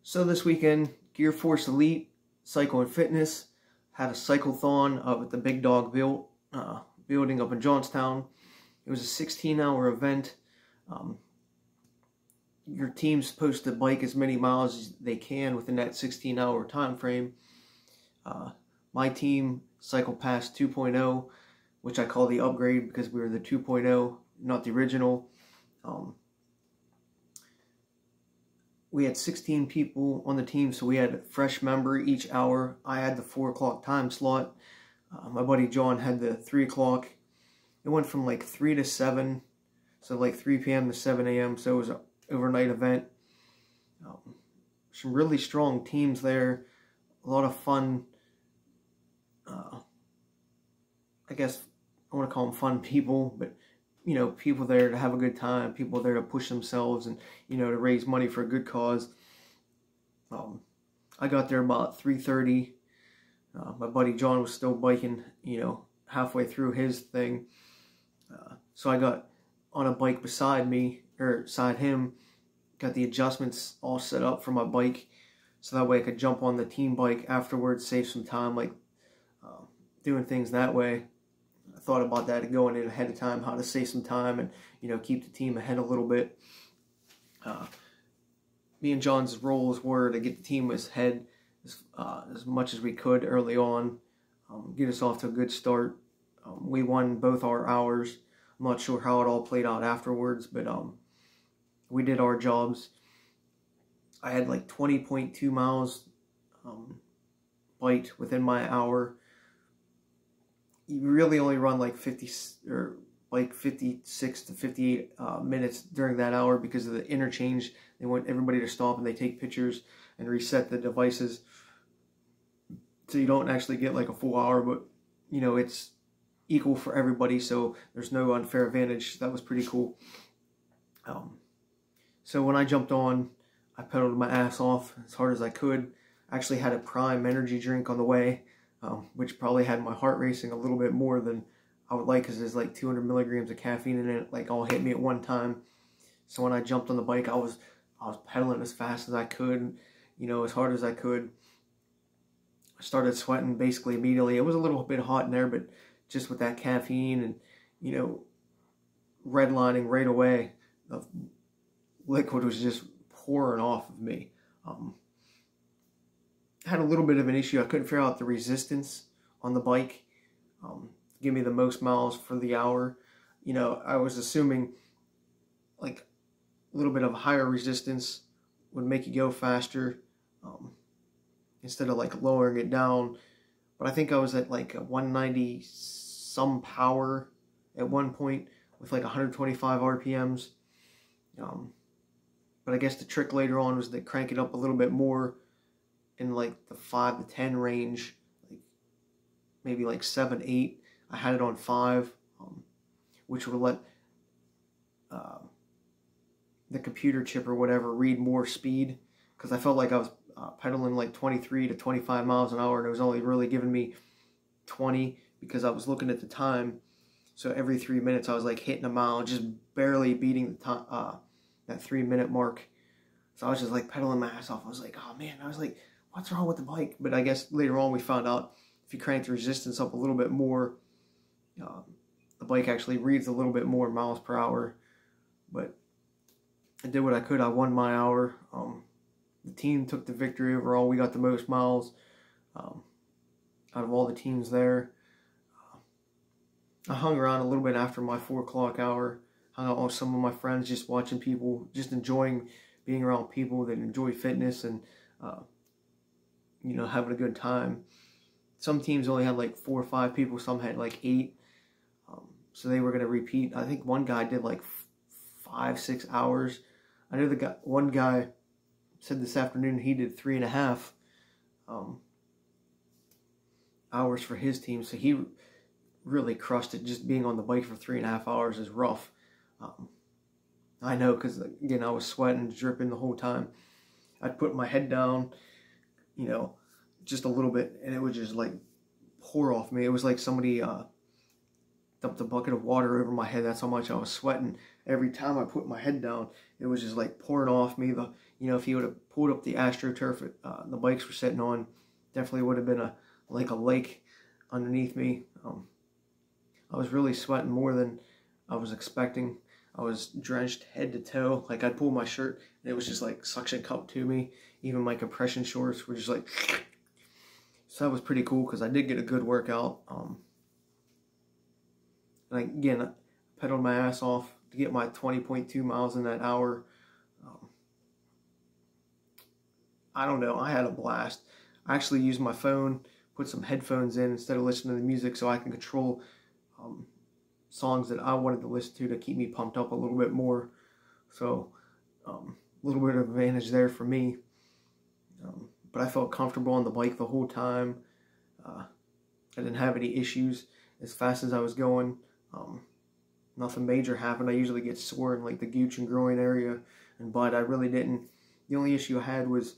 So this weekend, Gear Force Elite, Cycle and Fitness, had a cyclethon up at the Big Dog building up in Johnstown. It was a 16-hour event. Your team's supposed to bike as many miles as they can within that 16-hour time frame. My team, Cyclepaths 2.0, which I call the upgrade because we were the 2.0, not the original. We had 16 people on the team, so we had a fresh member each hour. I had the 4 o'clock time slot. My buddy John had the 3 o'clock. It went from like 3 to 7, so like 3 p.m. to 7 a.m., so it was an overnight event. Some really strong teams there. A lot of fun. I guess I want to call them fun people, but you know, people there to have a good time, people there to push themselves and, you know, to raise money for a good cause. I got there about 3:30. My buddy John was still biking, you know, halfway through his thing. So I got on a bike beside him, got the adjustments all set up for my bike, so that way I could jump on the team bike afterwards, save some time, like doing things that way. I thought about that and going in ahead of time, how to save some time and, you know, keep the team ahead a little bit. Me and John's roles were to get the team ahead as much as we could early on, get us off to a good start. We won both our hours. I'm not sure how it all played out afterwards, but we did our jobs. I had like 20.2 miles biked within my hour. You really only run like 56 to 58 minutes during that hour because of the interchange. They want everybody to stop and they take pictures and reset the devices, so you don't actually get like a full hour, but you know, it's equal for everybody, so there's no unfair advantage. That was pretty cool. So when I jumped on, I pedaled my ass off as hard as I could. I actually had a Prime energy drink on the way, which probably had my heart racing a little bit more than I would like, because there's like 200 milligrams of caffeine in it, like all hit me at one time. So when I jumped on the bike, I was pedaling as fast as I could, you know, as hard as I could. I started sweating basically immediately. It was a little bit hot in there, but just with that caffeine and, you know, redlining right away, the liquid was just pouring off of me. Had a little bit of an issue. I couldn't figure out the resistance on the bike. Give me the most miles for the hour. You know, I was assuming like a little bit of higher resistance would make you go faster, instead of like lowering it down. But I think I was at like a 190 some power at one point with like 125 RPMs. But I guess the trick later on was to crank it up a little bit more in like the 5 to 10 range, like maybe like 7, 8. I had it on 5, which would let the computer chip or whatever read more speed, because I felt like I was pedaling like 23 to 25 miles an hour, and it was only really giving me 20 because I was looking at the time. So every 3 minutes I was like hitting a mile, just barely beating the time, that 3-minute mark. So I was just like pedaling my ass off. I was like, oh man, I was like, what's wrong with the bike? But I guess later on we found out if you crank the resistance up a little bit more, the bike actually reads a little bit more miles per hour. But I did what I could. I won my hour. The team took the victory overall. We got the most miles out of all the teams there. I hung around a little bit after my 4 o'clock hour. Hung out with some of my friends, just watching people, just enjoying being around people that enjoy fitness and, you know, having a good time. Some teams only had like 4 or 5 people. Some had like 8. So they were going to repeat. I think one guy did like 5, 6 hours. I know one guy said this afternoon he did 3.5 hours for his team. So he really crushed it. Just being on the bike for 3.5 hours is rough. I know, because again, I was sweating, dripping the whole time. I'd put my head down, you know, just a little bit, and it would just like pour off me. It was like somebody dumped a bucket of water over my head. That's how much I was sweating. every time I put my head down, it was just like pouring off me. If you would have pulled up the astroturf the bikes were sitting on, definitely would have been like a lake underneath me. I was really sweating more than I was expecting. I was drenched head to toe. Like, I'd pull my shirt and it was just like suction cup to me. Even my compression shorts were just like, so that was pretty cool because I did get a good workout. And again, I pedaled my ass off to get my 20.2 miles in that hour. I don't know, I had a blast. I actually used my phone, put some headphones in instead of listening to the music so I can control songs that I wanted to listen to keep me pumped up a little bit more. So a little bit of advantage there for me. But I felt comfortable on the bike the whole time. I didn't have any issues as fast as I was going. Nothing major happened. I usually get sore in like the gooch and groin area, but I really didn't. The only issue I had was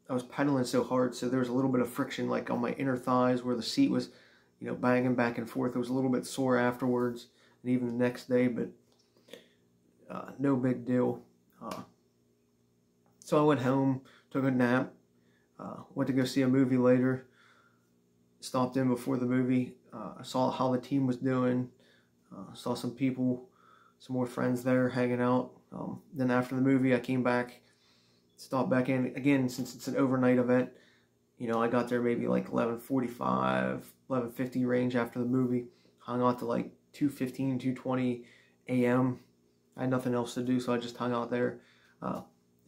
I was pedaling so hard, so there was a little bit of friction like on my inner thighs where the seat was, banging back and forth. It was a little bit sore afterwards and even the next day, but no big deal. So I went home, took a nap, went to go see a movie later, stopped in before the movie, saw how the team was doing, saw some people, some more friends there hanging out. Then after the movie, I came back, stopped back in again since it's an overnight event. I got there maybe like 11:45, 11:50 range after the movie. Hung out to like 2:15, 2:20 a.m. I had nothing else to do, so I just hung out there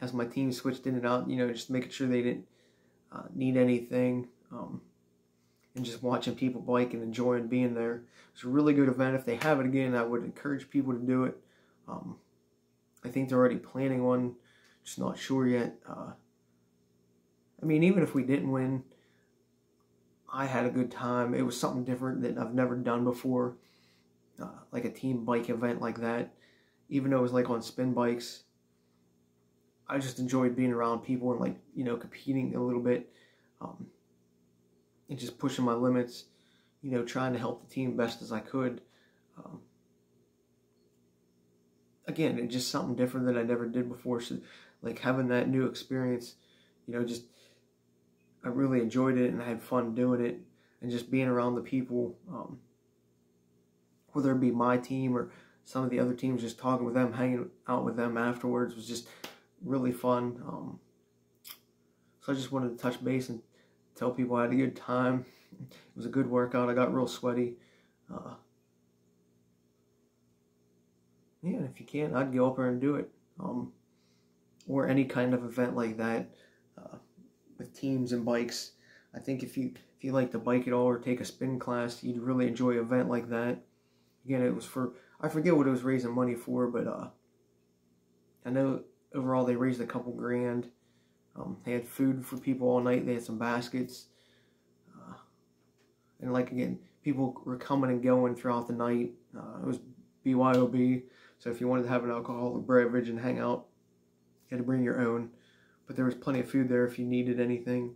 as my team switched in and out, just making sure they didn't need anything, and just watching people bike and enjoying being there. It's a really good event. If they have it again, I would encourage people to do it. I think they're already planning one, just not sure yet. I mean, even if we didn't win, I had a good time. It was something different that I've never done before, like a team bike event like that. Even though it was like on spin bikes, I just enjoyed being around people and like, competing a little bit, and just pushing my limits, trying to help the team best as I could. Again, it's just something different that I never did before. So like having that new experience, I really enjoyed it and I had fun doing it, and just being around the people, whether it be my team or some of the other teams, just talking with them, hanging out with them afterwards was just really fun. So I just wanted to touch base and tell people I had a good time. It was a good workout. I got real sweaty. Yeah, and if you can, I'd go up there and do it. Or any kind of event like that with teams and bikes. I think if you like to bike at all or take a spin class, you'd really enjoy an event like that. Again, it was for, I forget what it was raising money for, but I know overall they raised a couple grand. They had food for people all night. They had some baskets. And like, again, people were coming and going throughout the night. It was BYOB. So if you wanted to have an alcoholic beverage and hang out, you had to bring your own. But there was plenty of food there if you needed anything.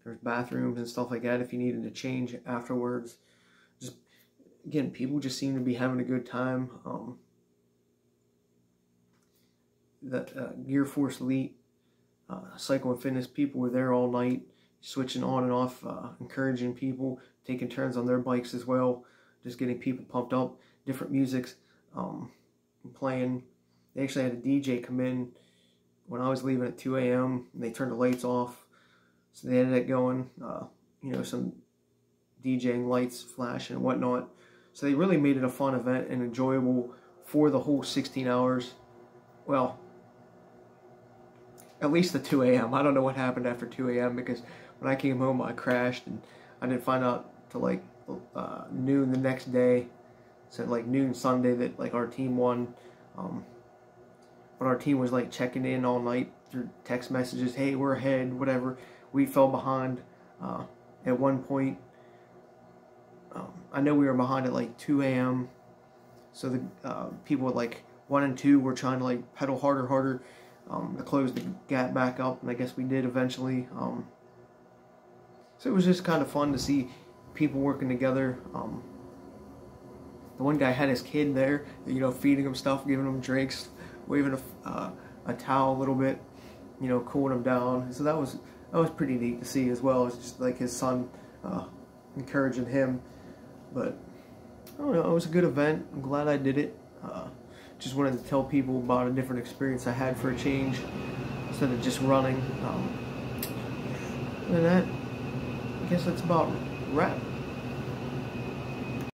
There's bathrooms and stuff like that if you needed to change afterwards. Just, again, people just seem to be having a good time. The Gear Force Elite, Cycle and Fitness people were there all night, switching on and off, encouraging people, taking turns on their bikes as well, just getting people pumped up, different musics playing. They actually had a DJ come in when I was leaving at 2 a.m. and they turned the lights off. So they had that going, some DJing lights flashing and whatnot. So they really made it a fun event and enjoyable for the whole 16 hours. Well, at least the 2 a.m. I don't know what happened after 2 a.m. because when I came home I crashed and I didn't find out till like noon the next day. So like noon Sunday that like our team won. But our team was like checking in all night through text messages. Hey, we're ahead, whatever. We fell behind at one point. I know we were behind at like 2 a.m. So the people at like 1 and 2 were trying to like pedal harder to close the gap back up, and I guess we did eventually. So it was just kind of fun to see people working together. The one guy had his kid there, you know, feeding him stuff, giving him drinks, waving a towel a little bit, you know, cooling him down. So that was pretty neat to see as well. It's just like his son encouraging him. But I don't know, it was a good event. I'm glad I did it. Just wanted to tell people about a different experience I had for a change instead of just running. And that, I guess that's about wrap.